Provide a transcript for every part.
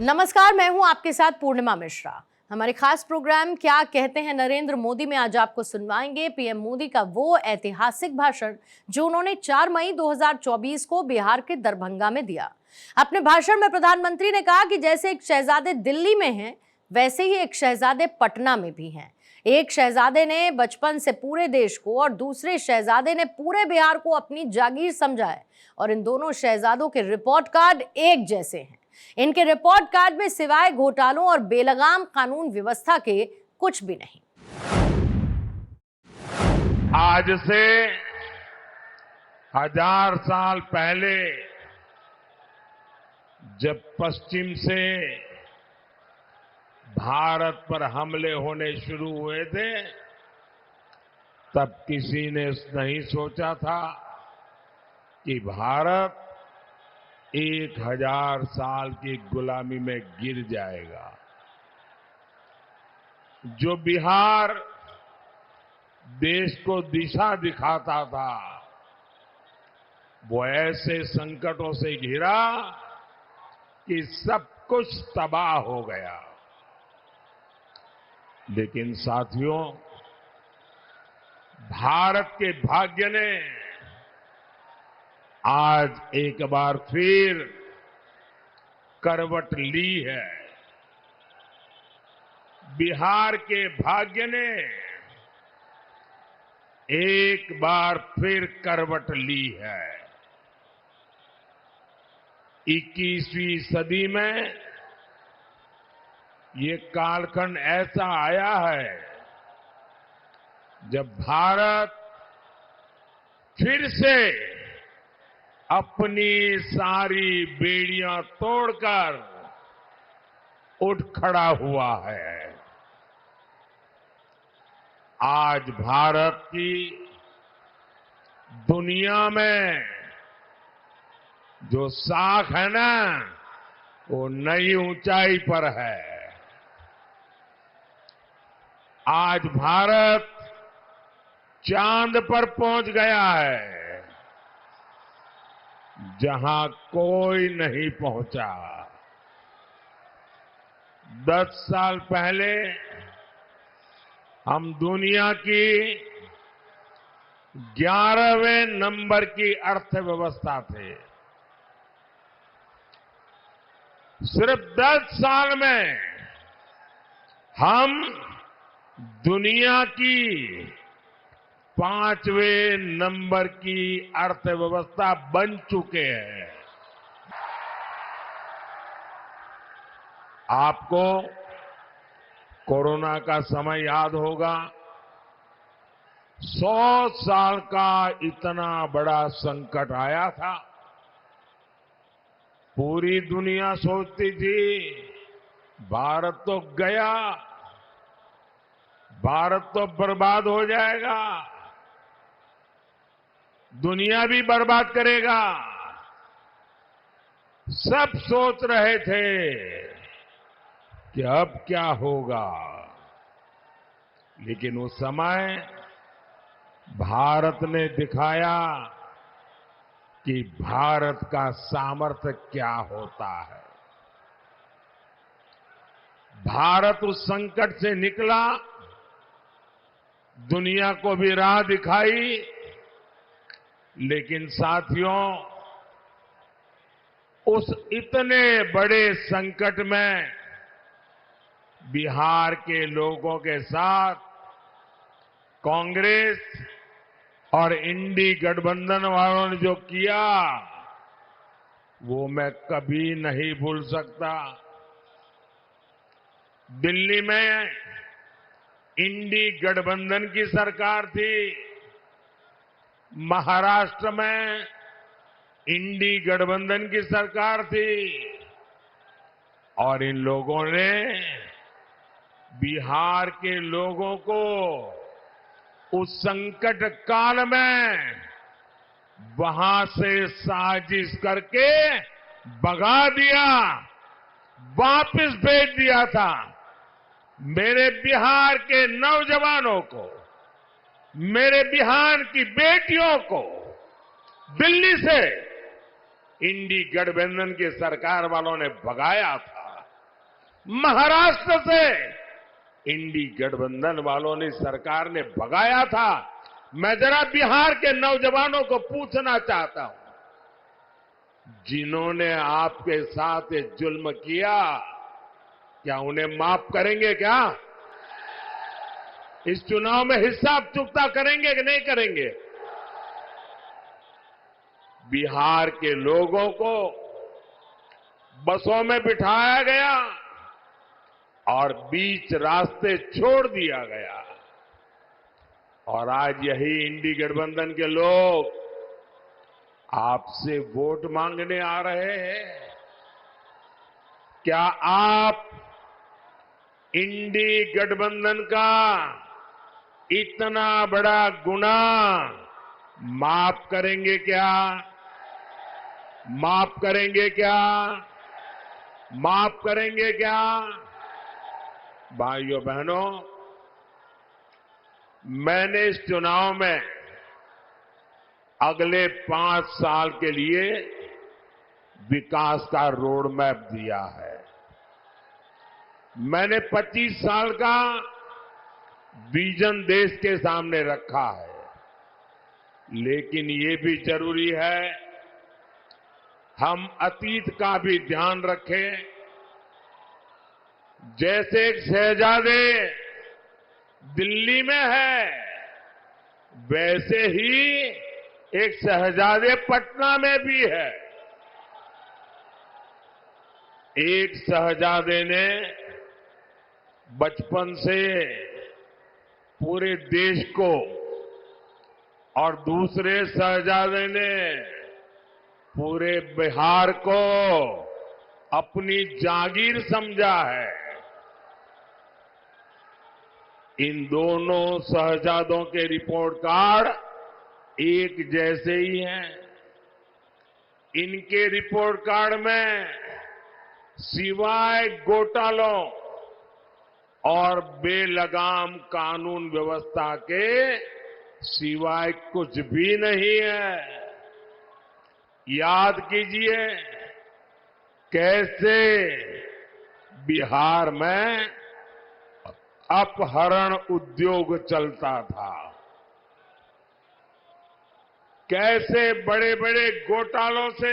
नमस्कार, मैं हूं आपके साथ पूर्णिमा मिश्रा। हमारे खास प्रोग्राम क्या कहते हैं नरेंद्र मोदी में आज आपको सुनवाएंगे पीएम मोदी का वो ऐतिहासिक भाषण जो उन्होंने 4 मई 2024 को बिहार के दरभंगा में दिया। अपने भाषण में प्रधानमंत्री ने कहा कि जैसे एक शहजादे दिल्ली में हैं, वैसे ही एक शहजादे पटना में भी हैं। एक शहजादे ने बचपन से पूरे देश को और दूसरे शहजादे ने पूरे बिहार को अपनी जागीर समझा है और इन दोनों शहजादों के रिपोर्ट कार्ड एक जैसे हैं। इनके रिपोर्ट कार्ड में सिवाय घोटालों और बेलगाम कानून व्यवस्था के कुछ भी नहीं। आज से 1000 साल पहले जब पश्चिम से भारत पर हमले होने शुरू हुए थे, तब किसी ने नहीं सोचा था कि भारत 1000 साल की गुलामी में गिर जाएगा। जो बिहार देश को दिशा दिखाता था, वो ऐसे संकटों से घिरा कि सब कुछ तबाह हो गया। लेकिन साथियों, भारत के भाग्य ने आज एक बार फिर करवट ली है। बिहार के भाग्य ने एक बार फिर करवट ली है। 21वीं सदी में ये कालखंड ऐसा आया है जब भारत फिर से अपनी सारी बेड़ियां तोड़कर उठ खड़ा हुआ है। आज भारत की दुनिया में जो साख है ना, वो नई ऊंचाई पर है। आज भारत चांद पर पहुंच गया है, जहां कोई नहीं पहुंचा। 10 साल पहले हम दुनिया की 11वें नंबर की अर्थव्यवस्था थे। सिर्फ 10 साल में हम दुनिया की 5वें नंबर की अर्थव्यवस्था बन चुके हैं। आपको कोरोना का समय याद होगा। 100 साल का इतना बड़ा संकट आया था। पूरी दुनिया सोचती थी भारत तो गया, भारत तो बर्बाद हो जाएगा, दुनिया भी बर्बाद करेगा। सब सोच रहे थे कि अब क्या होगा। लेकिन उस समय भारत ने दिखाया कि भारत का सामर्थ्य क्या होता है। भारत उस संकट से निकला, दुनिया को भी राह दिखाई। लेकिन साथियों, उस इतने बड़े संकट में बिहार के लोगों के साथ कांग्रेस और इंडी गठबंधन वालों ने जो किया, वो मैं कभी नहीं भूल सकता। दिल्ली में इंडी गठबंधन की सरकार थी, महाराष्ट्र में इंडी गठबंधन की सरकार थी, और इन लोगों ने बिहार के लोगों को उस संकट काल में वहां से साजिश करके भगा दिया, वापस भेज दिया था। मेरे बिहार के नौजवानों को, मेरे बिहार की बेटियों को दिल्ली से इंडी गठबंधन की सरकार वालों ने भगाया था। महाराष्ट्र से इंडी गठबंधन वालों ने सरकार ने भगाया था। मैं जरा बिहार के नौजवानों को पूछना चाहता हूं, जिन्होंने आपके साथ ये जुल्म किया, क्या उन्हें माफ करेंगे? क्या इस चुनाव में हिसाब चुकता करेंगे कि नहीं करेंगे? बिहार के लोगों को बसों में बिठाया गया और बीच रास्ते छोड़ दिया गया, और आज यही इंडी गठबंधन के लोग आपसे वोट मांगने आ रहे हैं। क्या आप इंडी गठबंधन का इतना बड़ा गुनाह माफ करेंगे? क्या माफ करेंगे? क्या माफ करेंगे? क्या भाइयों बहनों, मैंने इस चुनाव में अगले 5 साल के लिए विकास का रोड मैप दिया है। मैंने 25 साल का विजन देश के सामने रखा है, लेकिन ये भी जरूरी है हम अतीत का भी ध्यान रखें। जैसे एक शहजादे दिल्ली में है, वैसे ही एक शहजादे पटना में भी है। एक शहजादे ने बचपन से पूरे देश को और दूसरे शहजादे ने पूरे बिहार को अपनी जागीर समझा है। इन दोनों शहजादों के रिपोर्ट कार्ड एक जैसे ही हैं। इनके रिपोर्ट कार्ड में सिवाय घोटालों और बेलगाम कानून व्यवस्था के सिवाय कुछ भी नहीं है। याद कीजिए कैसे बिहार में अपहरण उद्योग चलता था, कैसे बड़े बड़े घोटालों से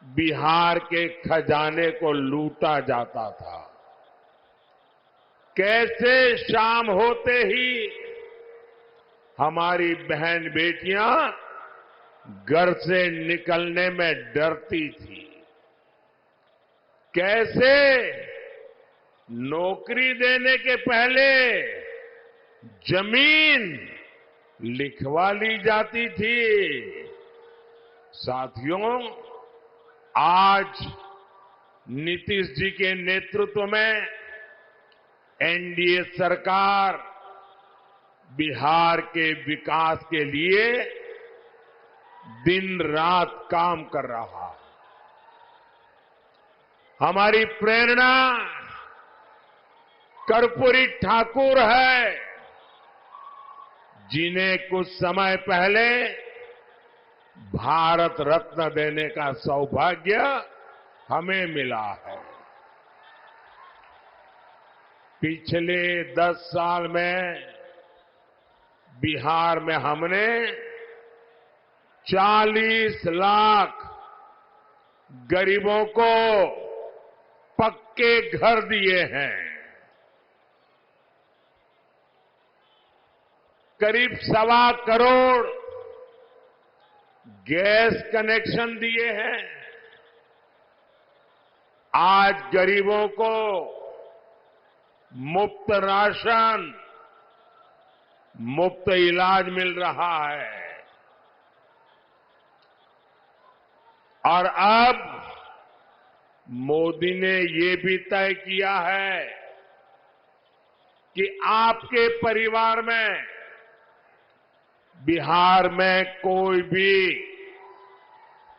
बिहार के खजाने को लूटा जाता था, कैसे शाम होते ही हमारी बहन बेटियां घर से निकलने में डरती थी, कैसे नौकरी देने के पहले जमीन लिखवा ली जाती थी। साथियों, आज नीतीश जी के नेतृत्व में एनडीए सरकार बिहार के विकास के लिए दिन रात काम कर रहा है। हमारी प्रेरणा कर्पूरी ठाकुर है, जिन्हें कुछ समय पहले भारत रत्न देने का सौभाग्य हमें मिला है। पिछले 10 साल में बिहार में हमने 40 लाख गरीबों को पक्के घर दिए हैं, करीब 1.25 करोड़ गैस कनेक्शन दिए हैं। आज गरीबों को मुफ्त राशन, मुफ्त इलाज मिल रहा है, और अब मोदी ने ये भी तय किया है कि आपके परिवार में बिहार में कोई भी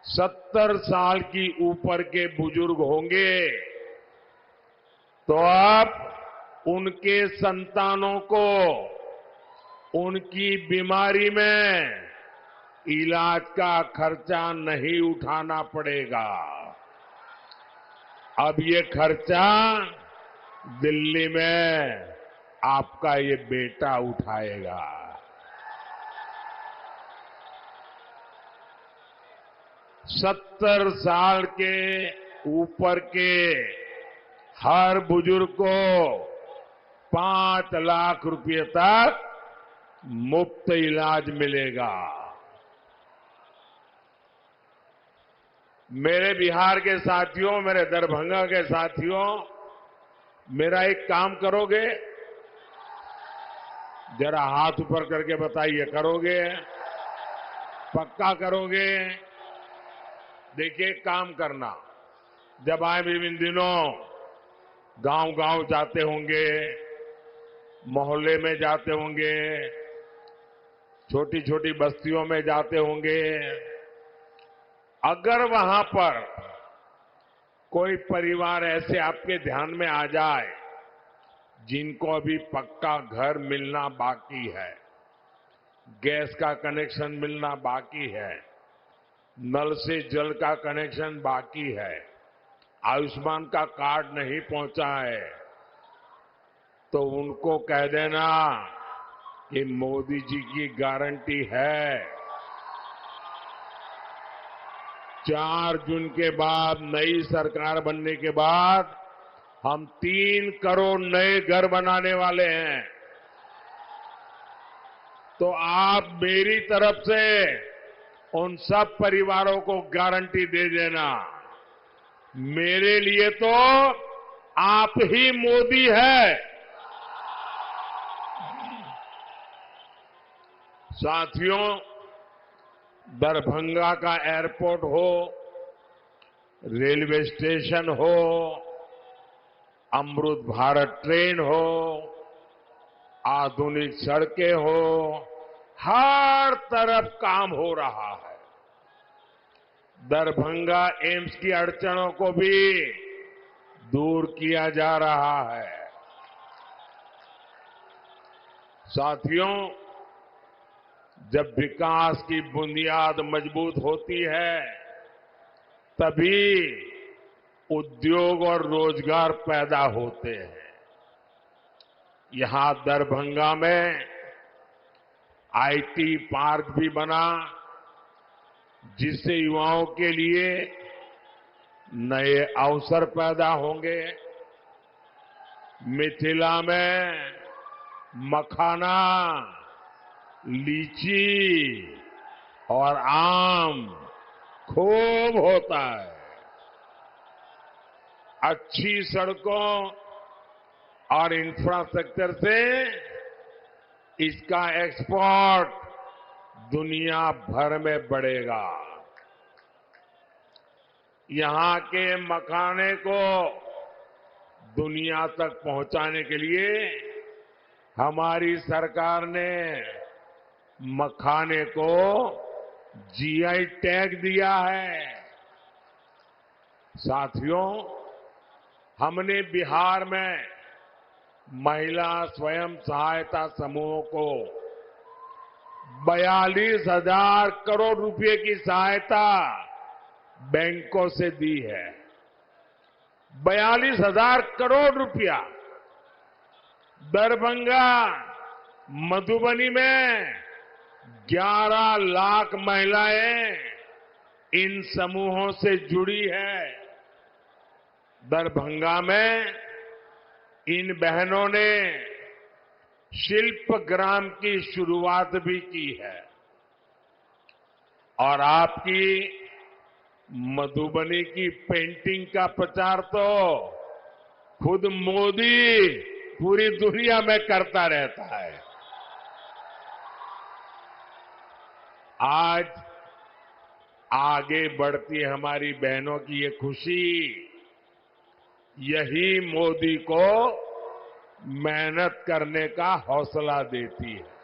70 साल की ऊपर के बुजुर्ग होंगे तो अब उनके संतानों को उनकी बीमारी में इलाज का खर्चा नहीं उठाना पड़ेगा। अब ये खर्चा दिल्ली में आपका ये बेटा उठाएगा। 70 साल के ऊपर के हर बुजुर्ग को 5 लाख रुपए तक मुफ्त इलाज मिलेगा। मेरे बिहार के साथियों, मेरे दरभंगा के साथियों, मेरा एक काम करोगे? जरा हाथ ऊपर करके बताइए, करोगे? पक्का करोगे? देखिए, काम करना। जब आए भी इन दिनों गांव-गांव जाते होंगे, मोहल्ले में जाते होंगे, छोटी छोटी बस्तियों में जाते होंगे, अगर वहां पर कोई परिवार ऐसे आपके ध्यान में आ जाए जिनको अभी पक्का घर मिलना बाकी है, गैस का कनेक्शन मिलना बाकी है, नल से जल का कनेक्शन बाकी है, आयुष्मान का कार्ड नहीं पहुंचा है, तो उनको कह देना कि मोदी जी की गारंटी है 4 जून के बाद, नई सरकार बनने के बाद हम 3 करोड़ नए घर बनाने वाले हैं। तो आप मेरी तरफ से उन सब परिवारों को गारंटी दे देना, मेरे लिए तो आप ही मोदी है। साथियों, दरभंगा का एयरपोर्ट हो, रेलवे स्टेशन हो, अमृत भारत ट्रेन हो, आधुनिक सड़कें हो, हर तरफ काम हो रहा है। दरभंगा एम्स की अड़चनों को भी दूर किया जा रहा है। साथियों, जब विकास की बुनियाद मजबूत होती है, तभी उद्योग और रोजगार पैदा होते हैं। यहां दरभंगा में आईटी पार्क भी बना, जिससे युवाओं के लिए नए अवसर पैदा होंगे। मिथिला में मखाना, लीची और आम खूब होता है। अच्छी सड़कों और इंफ्रास्ट्रक्चर से इसका एक्सपोर्ट दुनिया भर में बढ़ेगा। यहां के मखाने को दुनिया तक पहुंचाने के लिए हमारी सरकार ने मखाने को जीआई टैग दिया है। साथियों, हमने बिहार में महिला स्वयं सहायता समूहों को 42,000 करोड़ रुपए की सहायता बैंकों से दी है। 42,000 करोड़ रुपया। दरभंगा, मधुबनी में 11 लाख महिलाएं इन समूहों से जुड़ी है। दरभंगा में इन बहनों ने शिल्प ग्राम की शुरुआत भी की है। और आपकी मधुबनी की पेंटिंग का प्रचार तो खुद मोदी पूरी दुनिया में करता रहता है। आज आगे बढ़ती हमारी बहनों की ये खुशी, यही मोदी को मेहनत करने का हौसला देती है।